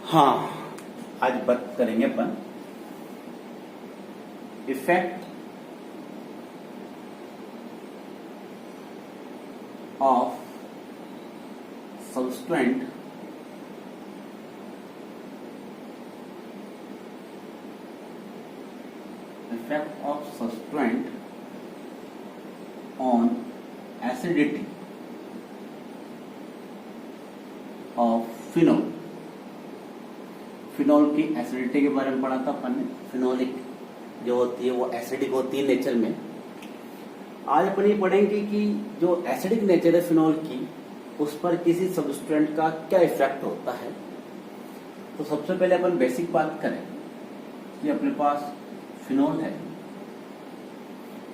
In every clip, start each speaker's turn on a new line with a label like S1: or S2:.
S1: हाँ, आज बात करेंगे अपन effect of substituent on acidity of phenol. Phenol की एसिडिटी के बारे में पढ़ा था अपन ने। फिनोलिक जो होती है वो एसिडिक होती है नेचर में। आज अपन ये पढ़ेंगे कि जो एसिडिक नेचर है फिनोल की, उस पर किसी सबस्टेंट का क्या इफेक्ट होता है। तो सबसे पहले अपन बेसिक बात करें कि अपने पास फिनोल है।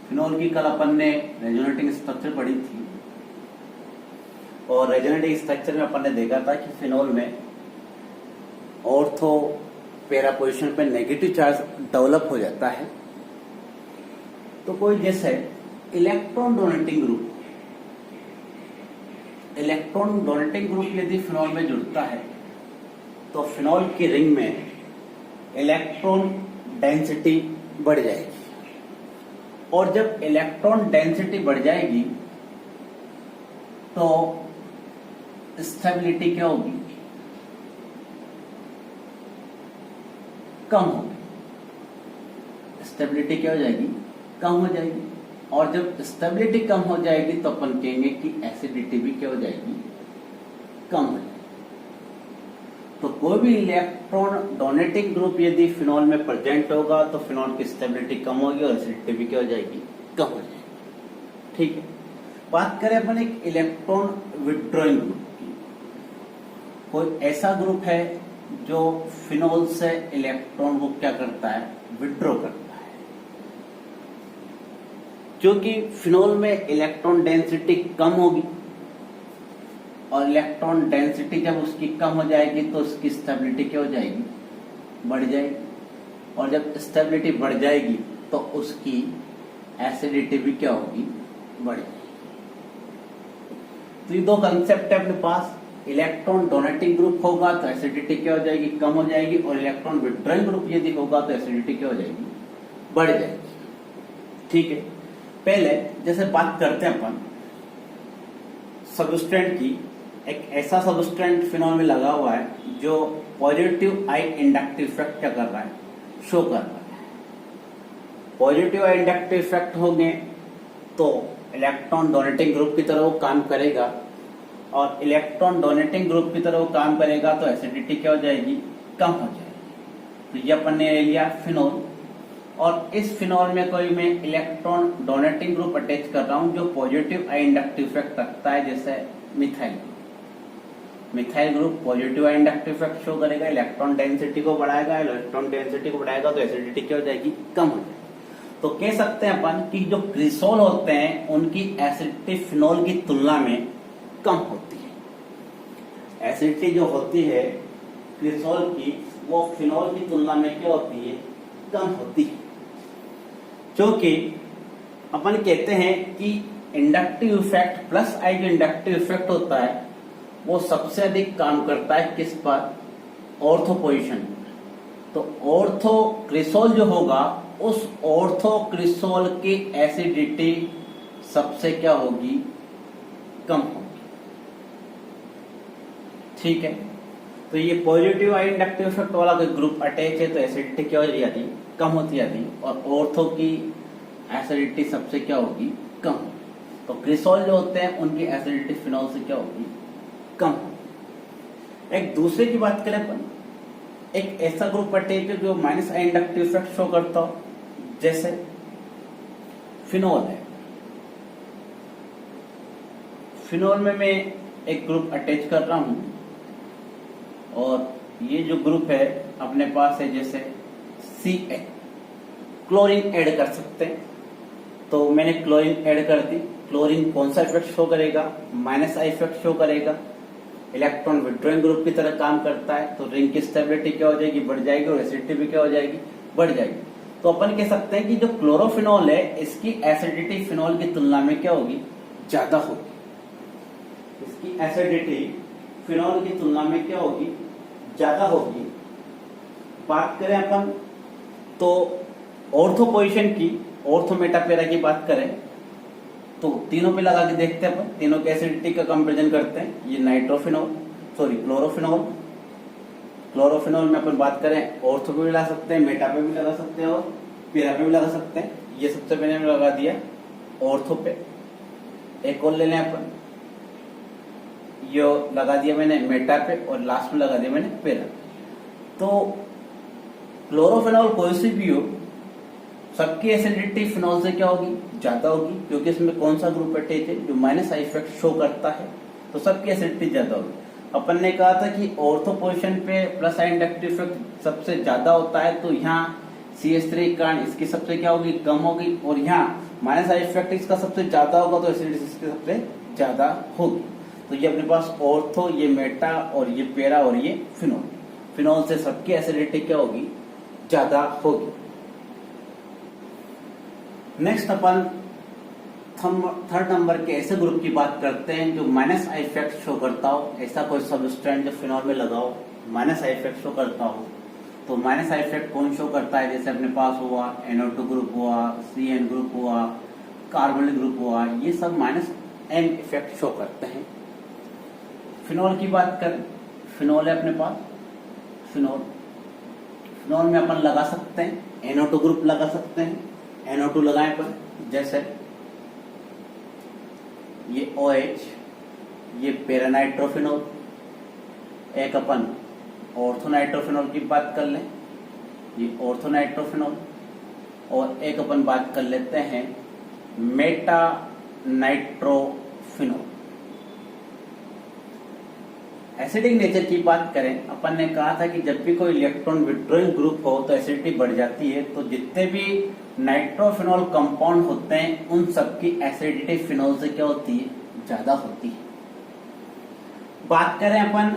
S1: फिनोल की कल अपन ने रेजोनेटिंग स्ट्रक्चर पढ़ी थी और रेजोनेटिंग स्ट्रक्चर में अपन ने देखा था कि फिनोल में ऑर्थो पैरा पोजिशन पे नेगेटिव चार्ज डेवलप हो जाता है। तो कोई जैसे इलेक्ट्रॉन डोनेटिंग ग्रुप यदि फिनोल में जुड़ता है तो फिनोल की रिंग में इलेक्ट्रॉन डेंसिटी बढ़ जाएगी, और जब इलेक्ट्रॉन डेंसिटी बढ़ जाएगी तो स्टेबिलिटी क्या होगी? कम होगी। स्टेबिलिटी क्या हो जाएगी? कम हो जाएगी। और जब स्टेबिलिटी कम हो जाएगी तो अपन कहेंगे कि एसिडिटी भी क्या हो जाएगी? कम हो जाएगी। तो कोई भी इलेक्ट्रॉन डोनेटिंग ग्रुप यदि फिनोल में प्रेजेंट होगा तो फिनोल की स्टेबिलिटी कम होगी और एसिडिटी भी क्या हो जाएगी? कम हो जाएगी। ठीक है। बात करें अपन एक इलेक्ट्रॉन विड्रॉइंग ग्रुप की। कोई ऐसा ग्रुप है जो फिनोल से इलेक्ट्रॉन को क्या करता है? विड्रॉ करता है। क्योंकि फिनोल में इलेक्ट्रॉन डेंसिटी कम होगी और इलेक्ट्रॉन डेंसिटी जब उसकी कम हो जाएगी तो उसकी स्टेबिलिटी क्या हो जाएगी? बढ़ जाएगी। और जब स्टेबिलिटी बढ़ जाएगी तो उसकी एसिडिटी भी क्या होगी? बढ़ जाएगी। तो ये दो कंसेप्ट है अपने पास। इलेक्ट्रॉन डोनेटिंग ग्रुप होगा तो एसिडिटी क्या हो जाएगी? कम हो जाएगी। और इलेक्ट्रॉन विड्रॉइंग ग्रुप यदि होगा तो एसिडिटी क्या हो जाएगी? बढ़ जाएगी। ठीक है। पहले जैसे बात करते हैं अपन सबस्टेंट की। एक ऐसा सबस्टेंट फिनोल में लगा हुआ है जो पॉजिटिव आई इंडक्टिव इफेक्ट क्या कर रहा है? शो कर रहा है। पॉजिटिव आई इंडक्टिव इफेक्ट होंगे तो इलेक्ट्रॉन डोनेटिंग ग्रुप की तरह वो काम करेगा, और इलेक्ट्रॉन डोनेटिंग ग्रुप की तरह वो काम करेगा तो एसिडिटी क्या हो जाएगी? कम हो जाएगी। तो ये अपन ने ले लिया फिनोल, और इस फिनोल में कोई मैं इलेक्ट्रॉन डोनेटिंग ग्रुप अटैच कर रहा हूं जो पॉजिटिव आई इंडक्टिव इफेक्ट रखता है, जैसे मिथाइल ग्रुप पॉजिटिव आई इंडक्टिव इफेक्ट शो करेगा, इलेक्ट्रॉन डेंसिटी को बढ़ाएगा। इलेक्ट्रॉन डेंसिटी को बढ़ाएगा तो एसिडिटी क्या हो जाएगी? कम हो जाएगी। तो कह सकते हैं अपन कि जो क्रिसोल होते हैं उनकी एसिडिटी फिनोल की तुलना में कम होती है। एसिडिटी जो होती है क्रिसोल की वो फिनोल की तुलना में क्या होती है? कम होती है। क्योंकि अपन कहते हैं कि इंडक्टिव इफेक्ट प्लस आई जो इंडक्टिव इफेक्ट होता है वो सबसे अधिक काम करता है किस पर? Ortho position. तो ऑर्थो क्रिसोल जो होगा उस ऑर्थो क्रिसोल की एसिडिटी सबसे क्या होगी? कम होगी। ठीक है। तो ये पॉजिटिव आई इंडक्टिव इफेक्ट वाला कोई ग्रुप अटैच है तो एसिडिटी क्या हो जाती? कम होती जाती। और ऑर्थो की एसिडिटी सबसे क्या होगी? कम। तो क्रिसोल जो होते हैं उनकी एसिडिटी फिनोल से क्या होगी? कम। एक दूसरे की बात करें अपन, एक ऐसा ग्रुप अटैच है जो माइनस आई इंडक्टिव इफेक्ट शो करता हो, जैसे फिनोल है। फिनोल में मैं एक ग्रुप अटैच कर रहा हूं और ये जो ग्रुप है अपने पास है जैसे Ca, क्लोरीन ऐड कर सकते हैं। तो मैंने क्लोरीन ऐड कर दी। क्लोरीन कौन सा इफेक्ट शो करेगा? माइनस आई इफेक्ट शो करेगा। इलेक्ट्रॉन विड्रॉइंग ग्रुप की तरह काम करता है तो रिंग की स्टेबिलिटी क्या हो जाएगी? बढ़ जाएगी। और एसिडिटी भी क्या हो जाएगी? बढ़ जाएगी। तो अपन कह सकते हैं कि जो क्लोरोफिनोल है इसकी एसिडिटी फिनोल की तुलना में क्या होगी? ज्यादा होगी। इसकी एसिडिटी फिनोल की तुलना में क्या होगी? ज्यादा होगी। बात करें अपन तो ऑर्थो पोजीशन की, ऑर्थो मेटापेरा की बात करें तो तीनों पे लगा के देखते हैं अपन, तीनों के एसिडिटी का कंपैरिजन करते हैं। ये क्लोरोफिनॉल, क्लोरोफिनॉल में अपन बात करें ऑर्थो पे भी लगा सकते हैं, मेटा पे भी लगा सकते हैं और पेरा पे भी लगा सकते हैं। ये सबसे पहले मैंने लगा दिया ऑर्थो पे। एक और ले लें अपन, ये लगा दिया मैंने मेटा पे और लास्ट में लगा दिया मैंने पेरा। तो क्लोरोफिनॉल कोई सी भी हो, सबकी एसिडिटी फिनॉल से क्या होगी, ज्यादा होगी, क्योंकि इसमें कौन सा ग्रुप अटैच है जो माइनस आई इफेक्ट शो करता है, तो सबकी एसिडिटी ज्यादा होगी। अपन ने कहा था कि ऑर्थो पोजीशन पे प्लस आई इंडक्टिव इफेक्ट सबसे ज्यादा होता है, तो यहाँ CH3 कारण इसकी सबसे क्या होगी, कम होगी, और यहाँ माइनस आई इफेक्ट इसका सबसे ज्यादा होगा, तो एसिडिटी इसकी सबसे ज्यादा होगी। तो ये अपने पास ऑर्थो, ये मेटा और ये पेरा और ये फिनॉल, फिनॉल से सबकी एसिडिटी क्या होगी, ज्यादा होगी। नेक्स्ट अपन थर्ड नंबर के ऐसे ग्रुप की बात करते हैं जो माइनस आई इफेक्ट शो करता हो। ऐसा कोई सबस्टेंट जो फिनॉल में लगाओ माइनस आई इफेक्ट शो करता हो, तो माइनस आई इफेक्ट कौन शो करता है, जैसे अपने पास हुआ NO2 ग्रुप हुआ, CN ग्रुप हुआ, कार्बोनिल ग्रुप हुआ, ये सब माइनस M इफेक्ट शो करते हैं। फिनॉल की बात करें, फिनॉल है अपने पास, फिनॉल में अपन लगा सकते हैं NO2 ग्रुप लगा सकते हैं, NO2 लगाएं पर, जैसे ये OH, ये पेरानाइट्रोफिनॉल। एक अपन ऑर्थोनाइट्रोफिनॉल की बात कर लें, ये ऑर्थोनाइट्रोफिनॉल, और एक अपन बात कर लेते हैं मेटा नाइट्रोफिनॉल। एसिडिक नेचर की बात करें, अपन ने कहा था कि जब भी कोई इलेक्ट्रॉन विड्रॉइंग ग्रुप हो तो एसिडिटी बढ़ जाती है, तो जितने भी नाइट्रोफिनॉल कंपाउंड होते हैं उन सबकी एसिडिटी फिनॉल से क्या होती है, ज्यादा होती है। बात करें अपन,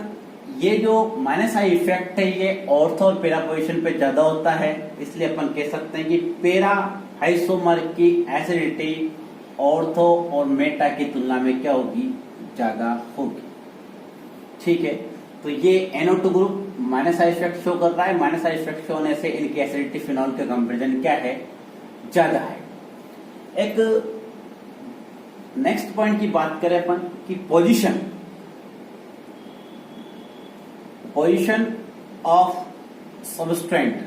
S1: ये जो माइनस आई इफेक्ट है ये ऑर्थो और पेरा पोजीशन पे ज्यादा होता है, इसलिए अपन कह सकते हैं कि पेरा आइसोमर की एसिडिटी ऑर्थो और मेटा की तुलना में क्या होगी, ज्यादा होगी। ठीक है, तो ये NO2 group minus I effect show कर रहा है, माइनस आई इफेक्ट शो होने से इनकी एसिडिटी फिनॉल के कंपैरिजन क्या है, ज्यादा है। एक नेक्स्ट पॉइंट की बात करें अपन कि position of substance,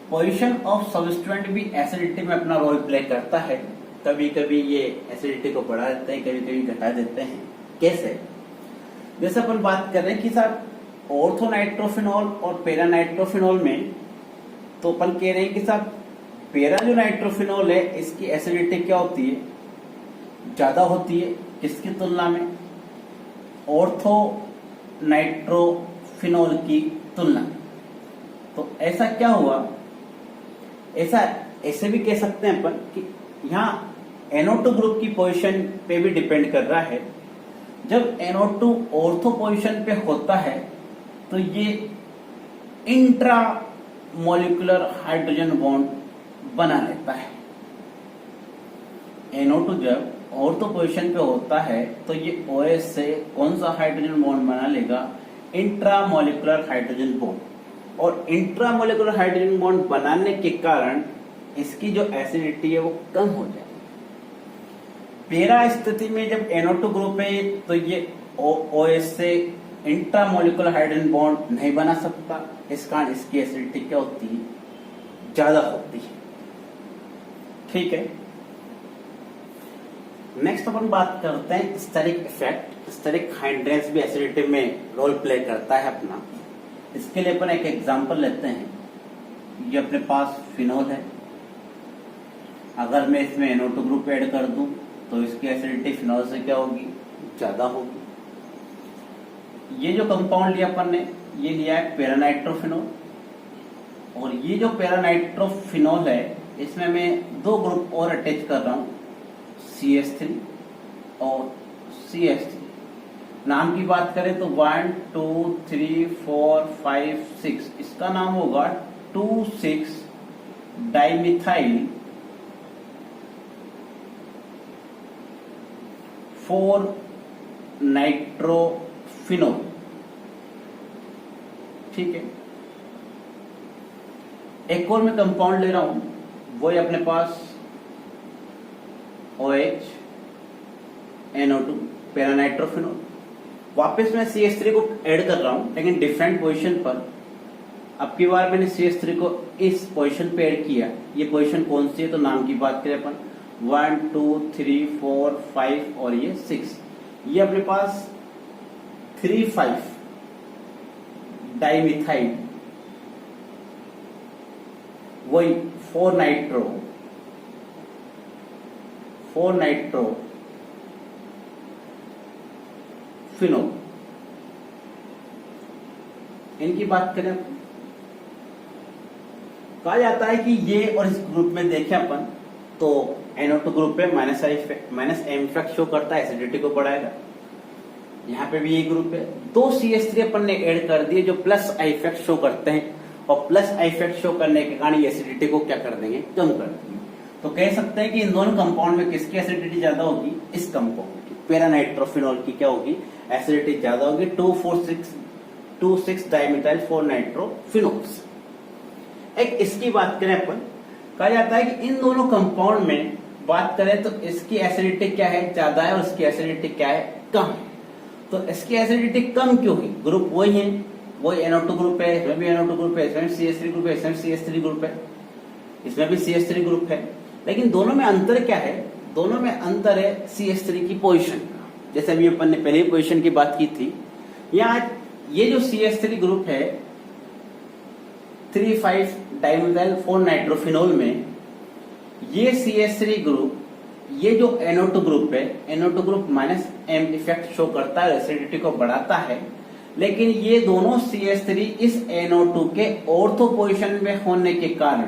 S1: position of substance भी एसिडिटी में अपना रोल प्ले करता है। कभी कभी ये एसिडिटी को बढ़ा देते हैं, कभी कभी घटा देते हैं। कैसे, जैसे अपन बात कर रहे हैं कि साहब ऑर्थोनाइट्रोफिनॉल और पेरानाइट्रोफिनॉल में, तो अपन कह रहे हैं कि साहब पेरा जो नाइट्रोफिनॉल है इसकी एसिडिटी क्या होती है, ज्यादा होती है, किसकी तुलना में, ऑर्थो नाइट्रोफिनॉल की तुलना में। तो ऐसा क्या हुआ, ऐसे भी कह सकते हैं अपन कि यहाँ NO2 ग्रुप की पोजीशन पे भी डिपेंड कर रहा है। जब NO2 ऑर्थो पोजीशन पे होता है तो ये इंट्रा मॉलिक्यूलर हाइड्रोजन बॉन्ड बना लेता है। NO2 जब ऑर्थो पोजीशन पे होता है तो ये OH से कौन सा हाइड्रोजन बॉन्ड बना लेगा, इंट्रा मॉलिक्यूलर हाइड्रोजन बॉन्ड। और इंट्रा मॉलिक्यूलर हाइड्रोजन बॉन्ड बनाने के कारण इसकी जो एसिडिटी है वो कम हो जाएगी। पेरा स्थिति में जब NO2 ग्रुप है तो ये OH से इंट्रा मॉलिक्यूलर हाइड्रोजन बॉन्ड नहीं बना सकता, इस कारण इसकी एसिडिटी क्या होती है, ज्यादा होती है। ठीक है, नेक्स्ट अपन बात करते हैं स्टेरिक इफेक्ट। स्टेरिक हाइड्रेंस भी एसिडिटी में रोल प्ले करता है अपना। इसके लिए अपन एक एग्जांपल लेते हैं। ये अपने पास फिनॉल है, अगर मैं इसमें NO2 ग्रुप ऐड कर दूं तो इसकी एसिडिटी फिनॉल से क्या होगी, ज्यादा होगी। ये जो कंपाउंड लिया अपन ने, ये लिया है पेरानाइट्रोफिनॉल, और ये जो पेरानाइट्रोफिनॉल है इसमें मैं दो ग्रुप और अटैच कर रहा हूं, CH3 और CH3। नाम की बात करें तो 1 2 3 4 5 6, इसका नाम होगा 2,6 डाइमिथाइल 4 नाइट्रोफिनोल, ठीक है। एक और मैं कंपाउंड ले रहा हूं, वो है अपने पास OH NO2 पैरानाइट्रोफिनोल। वापस मैं CH3 को ऐड कर रहा हूं, लेकिन डिफरेंट पोजीशन पर। अब की बार मैंने CH3 को इस पोजीशन पे ऐड किया। ये पोजीशन कौन सी है, तो नाम की बात करें अपन 1 2 3 4 5 और ये 6। ये अपने पास 3,5 डाइमिथाइल, वही 4 नाइट्रो फिनोल। इनकी बात करें, कहा जाता है कि ये और इस ग्रुप में देखें अपन तो NO2 ग्रुप पे माइनस M इफेक्ट शो करता है, एसिडिटी को बढ़ाएगा। यहाँ पे भी ये ग्रुप है। दो CH3 अपन ने ऐड कर दिए जो प्लस I इफेक्ट शो करते हैं, और प्लस I इफेक्ट शो करने के कारण ये एसिडिटी को क्या कर देंगे, कम कर देंगे। तो कह सकते हैं कि इन दोनों कंपाउंड में किसकी एसिडिटी ज्यादा होगी, इस कंपाउंड की, पैरानाइट्रोफिनोल की क्या होगी, एसिडिटी ज्यादा होगी 2,6 डाइमिथाइल 4 नाइट्रोफिनोल्स। एक इसकी बात करें अपन, कहा जाता है कि इन दोनों कंपाउंड में बात करें तो इसकी एसिडिटी क्या है, ज्यादा है, और इसकी एसिडिटी क्या है, कम है। तो इसकी एसिडिटी कम क्यों है, ग्रुप वही है, वही NO2 ग्रुप है, इसमें भी NO2 ग्रुप है, इसमें CH3 ग्रुप है, इसमें CH3 ग्रुप है, इसमें भी CH3 ग्रुप है। लेकिन दोनों में अंतर क्या है, दोनों में अंतर है CH3 की पोजीशन। जैसे अभी अपन ने पहले पोजीशन की बात की थी, यहाँ ये जो CH3 ग्रुप है 3,5 डाइमिथाइल 4 नाइट्रोफिनोल में, ये CH3 ग्रुप, ये जो NO2 ग्रुप है, NO2 group minus M effect show करता है, एसिडिटी को बढ़ाता है। लेकिन ये दोनों CH3 इस NO2 के ऑर्थो पोजीशन में होने के कारण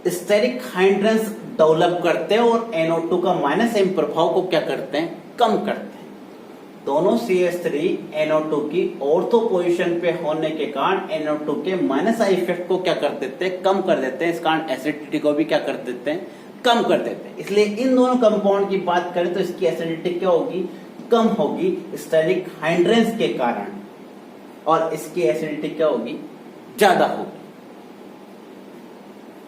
S1: स्टेरिक हाइड्रेंस डेवलप करते हैं और NO2 का माइनस M प्रभाव को क्या करते हैं, कम करते हैं। दोनों CH3 NO2 की ऑर्थो पोजीशन पे होने के कारण NO2 के माइनस I इफेक्ट को क्या कर देते हैं, कम कर देते हैं। इस कारण एसिडिटी को भी क्या कर देते हैं, कम कर देते हैं। इसलिए इन दोनों कंपाउंड की बात करें तो इसकी एसिडिटी क्या होगी, कम होगी स्टेरिक हाइड्रेंस के कारण, और इसकी एसिडिटी क्या होगी, ज्यादा होगी।